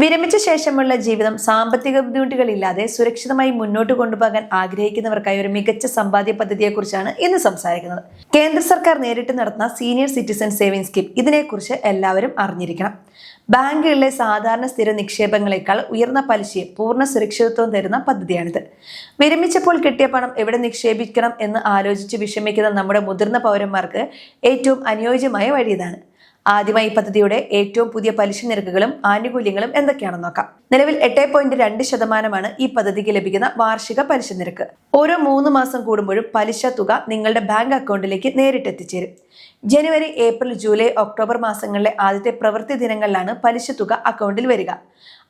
വിരമിച്ച ശേഷമുള്ള ജീവിതം സാമ്പത്തിക ബുദ്ധിമുട്ടുകളില്ലാതെ സുരക്ഷിതമായി മുന്നോട്ട് കൊണ്ടുപോകാൻ ആഗ്രഹിക്കുന്നവർക്കായി ഒരു മികച്ച സമ്പാദ്യ പദ്ധതിയെക്കുറിച്ചാണ് ഇന്ന് സംസാരിക്കുന്നത്. കേന്ദ്ര സർക്കാർ നേരിട്ട് നടത്തുന്ന സീനിയർ സിറ്റിസൺ സേവിംഗ് സ്കീം. ഇതിനെക്കുറിച്ച് എല്ലാവരും അറിഞ്ഞിരിക്കണം. ബാങ്കുകളിലെ സാധാരണ സ്ഥിര നിക്ഷേപങ്ങളെക്കാൾ ഉയർന്ന പലിശയും പൂർണ്ണ സുരക്ഷിതത്വവും തരുന്ന പദ്ധതിയാണിത്. വിരമിച്ചപ്പോൾ കിട്ടിയ പണം എവിടെ നിക്ഷേപിക്കണം എന്ന് ആലോചിച്ച് വിഷമിക്കുന്ന നമ്മുടെ മുതിർന്ന പൗരന്മാർക്ക് ഏറ്റവും അനുയോജ്യമായ വഴി ഇതാണ്. ആദ്യമായി പദ്ധതിയുടെ ഏറ്റവും പുതിയ പലിശ നിരക്കുകളും ആനുകൂല്യങ്ങളും എന്തൊക്കെയാണെന്ന് നോക്കാം. നിലവിൽ 8.2% ഈ പദ്ധതിക്ക് ലഭിക്കുന്ന വാർഷിക പലിശ നിരക്ക്. ഓരോ 3 മാസം കൂടുമ്പോഴും പലിശ തുക നിങ്ങളുടെ ബാങ്ക് അക്കൗണ്ടിലേക്ക് നേരിട്ട് എത്തിച്ചേരും. ജനുവരി, ഏപ്രിൽ, ജൂലൈ, ഒക്ടോബർ മാസങ്ങളിലെ ആദ്യത്തെ പ്രവൃത്തി ദിനങ്ങളിലാണ് പലിശ തുക അക്കൗണ്ടിൽ വരിക.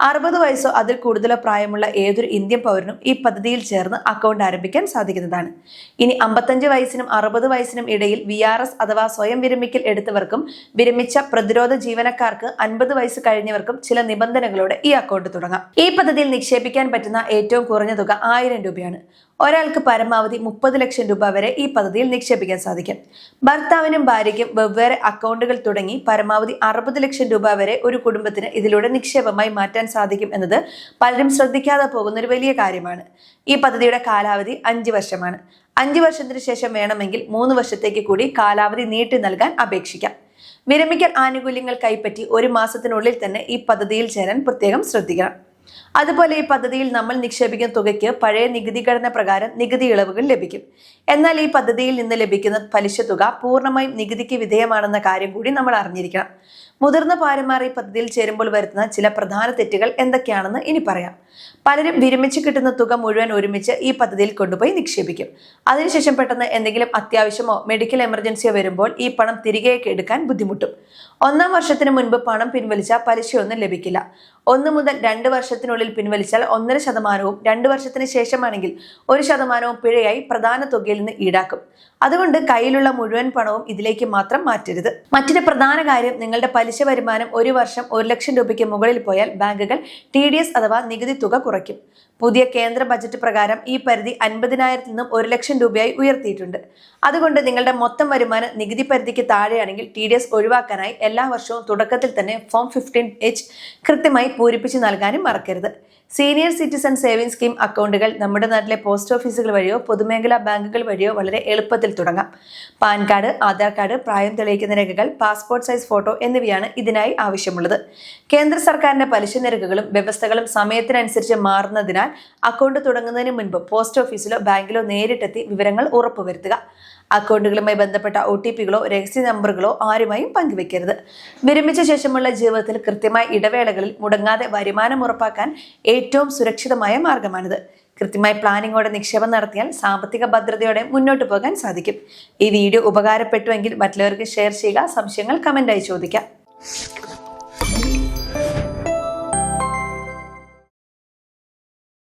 60 വയസ്സോ അതിൽ കൂടുതലോ പ്രായമുള്ള ഏതൊരു ഇന്ത്യൻ പൗരനും ഈ പദ്ധതിയിൽ ചേർന്ന് അക്കൗണ്ട് ആരംഭിക്കാൻ സാധിക്കുന്നതാണ്. ഇനി 55 വയസ്സിനും 60 വയസ്സിനും ഇടയിൽ VRS അഥവാ സ്വയം വിരമിക്കൽ എടുത്തവർക്കും വിരമിച്ച പ്രതിരോധ ജീവനക്കാർക്ക് 50 വയസ്സ് കഴിഞ്ഞവർക്കും ചില നിബന്ധനകളോടെ ഈ അക്കൗണ്ട് തുടങ്ങാം. ഈ പദ്ധതിയിൽ നിക്ഷേപിക്കാൻ പറ്റുന്ന ഏറ്റവും കുറഞ്ഞ തുക 1000 രൂപയാണ്. ഒരാൾക്ക് പരമാവധി 30 ലക്ഷം രൂപ വരെ ഈ പദ്ധതിയിൽ നിക്ഷേപിക്കാൻ സാധിക്കും. ഭർത്താവിനും ഭാര്യയ്ക്കും വെവ്വേറെ അക്കൗണ്ടുകൾ തുടങ്ങി പരമാവധി 60 ലക്ഷം രൂപ വരെ ഒരു കുടുംബത്തിന് ഇതിലൂടെ നിക്ഷേപമായി മാറ്റാൻ സാധിക്കും എന്നത് പലരും ശ്രദ്ധിക്കാതെ പോകുന്ന ഒരു വലിയ കാര്യമാണ്. ഈ പദ്ധതിയുടെ കാലാവധി 5 വർഷമാണ്. 5 വർഷത്തിന് ശേഷം വേണമെങ്കിൽ 3 വർഷത്തേക്ക് കൂടി കാലാവധി നീട്ടി നൽകാൻ അപേക്ഷിക്കാം. വിരമിക്കൽ ആനുകൂല്യങ്ങൾ കൈപ്പറ്റി 1 മാസത്തിനുള്ളിൽ തന്നെ ഈ പദ്ധതിയിൽ ചേരാൻ പ്രത്യേകം ശ്രദ്ധിക്കണം. അതുപോലെ ഈ പദ്ധതിയിൽ നമ്മൾ നിക്ഷേപിക്കുന്ന തുകയ്ക്ക് പഴയ നികുതി ഘടന പ്രകാരം നികുതി ഇളവുകൾ ലഭിക്കും. എന്നാൽ ഈ പദ്ധതിയിൽ നിന്ന് ലഭിക്കുന്ന പലിശ തുക പൂർണ്ണമായും നികുതിക്ക് വിധേയമാണെന്ന കാര്യം കൂടി നമ്മൾ അറിഞ്ഞിരിക്കണം. മുതിർന്ന പൗരന്മാർ ഈ പദ്ധതിയിൽ ചേരുമ്പോൾ വരുത്തുന്ന ചില പ്രധാന തെറ്റുകൾ എന്തൊക്കെയാണെന്ന് ഇനി പറയാം. പലരും വിരമിച്ച് കിട്ടുന്ന തുക മുഴുവൻ ഒരുമിച്ച് ഈ പദ്ധതിയിൽ കൊണ്ടുപോയി നിക്ഷേപിക്കും. അതിനുശേഷം പെട്ടെന്ന് എന്തെങ്കിലും അത്യാവശ്യമോ മെഡിക്കൽ എമർജൻസിയോ വരുമ്പോൾ ഈ പണം തിരികെ എടുക്കാൻ ബുദ്ധിമുട്ടും. 1-ാം വർഷത്തിന് മുൻപ് പണം പിൻവലിച്ചാൽ പലിശയൊന്നും ലഭിക്കില്ല. 1 മുതൽ 2 വർഷത്തിനുള്ളിൽ പിൻവലിച്ചാൽ 1.5%, 2 വർഷത്തിന് ശേഷമാണെങ്കിൽ 1% പിഴയായി പ്രധാന തുകയിൽ നിന്ന് ഈടാക്കും. അതുകൊണ്ട് കയ്യിലുള്ള മുഴുവൻ പണവും ഇതിലേക്ക് മാത്രം മാറ്റരുത്. മറ്റൊരു പ്രധാന കാര്യം, നിങ്ങളുടെ പലിശ വരുമാനം ഒരു വർഷം 1 ലക്ഷം രൂപയ്ക്ക് മുകളിൽ പോയാൽ ബാങ്കുകൾ TDS അഥവാ നികുതി തുക കുറയ്ക്കും. പുതിയ കേന്ദ്ര ബജറ്റ് പ്രകാരം ഈ പരിധി 50,000 നിന്നും 1 ലക്ഷം രൂപയായി ഉയർത്തിയിട്ടുണ്ട്. അതുകൊണ്ട് നിങ്ങളുടെ മൊത്തം വരുമാനം നികുതി പരിധിക്ക് താഴെയാണെങ്കിൽ TDS ഒഴിവാക്കാനായി എല്ലാ വർഷവും തുടക്കത്തിൽ തന്നെ ഫോം 15H കൃത്യമായി പൂരിപ്പിച്ച് നൽകാനും മറക്കരുത്. സീനിയർ സിറ്റിസൺ സേവിംഗ് സ്കീം അക്കൗണ്ടുകൾ നമ്മുടെ നാട്ടിലെ പോസ്റ്റ് ഓഫീസുകൾ വഴിയോ പൊതുമേഖലാ ബാങ്കുകൾ വഴിയോ വളരെ എളുപ്പത്തിൽ തുടങ്ങാം. പാൻ കാർഡ്, ആധാർ കാർഡ്, പ്രായം തെളിയിക്കുന്ന രേഖകൾ, പാസ്പോർട്ട് സൈസ് ഫോട്ടോ എന്നിവയാണ് ഇതിനായി ആവശ്യമുള്ളത്. കേന്ദ്ര സർക്കാരിന്റെ പലിശ നിരക്കുകളും വ്യവസ്ഥകളും സമയത്തിനനുസരിച്ച് മാറുന്നതിനാൽ അക്കൗണ്ട് തുടങ്ങുന്നതിന് മുൻപ് പോസ്റ്റ് ഓഫീസിലോ ബാങ്കിലോ നേരിട്ടെത്തി വിവരങ്ങൾ ഉറപ്പുവരുത്തുക. അക്കൗണ്ടുകളുമായി ബന്ധപ്പെട്ട OTPകളോ രഹസ്യ നമ്പറുകളോ ആരുമായും പങ്കുവെക്കരുത്. വിരമിച്ച ശേഷമുള്ള ജീവിതത്തിൽ കൃത്യമായ ഇടവേളകളിൽ മുടങ്ങാതെ വരുമാനം ഉറപ്പാക്കാൻ ഏറ്റവും സുരക്ഷിതമായ മാർഗമാണിത്. കൃത്യമായി പ്ലാനിങ്ങോടെ നിക്ഷേപം നടത്തിയാൽ സാമ്പത്തിക ഭദ്രതയോടെ മുന്നോട്ട് പോകാൻ സാധിക്കും. ഈ വീഡിയോ ഉപകാരപ്പെട്ടുവെങ്കിൽ മറ്റുള്ളവർക്ക് ഷെയർ ചെയ്യുക. സംശയങ്ങൾ കമന്റായി ചോദിക്കാം.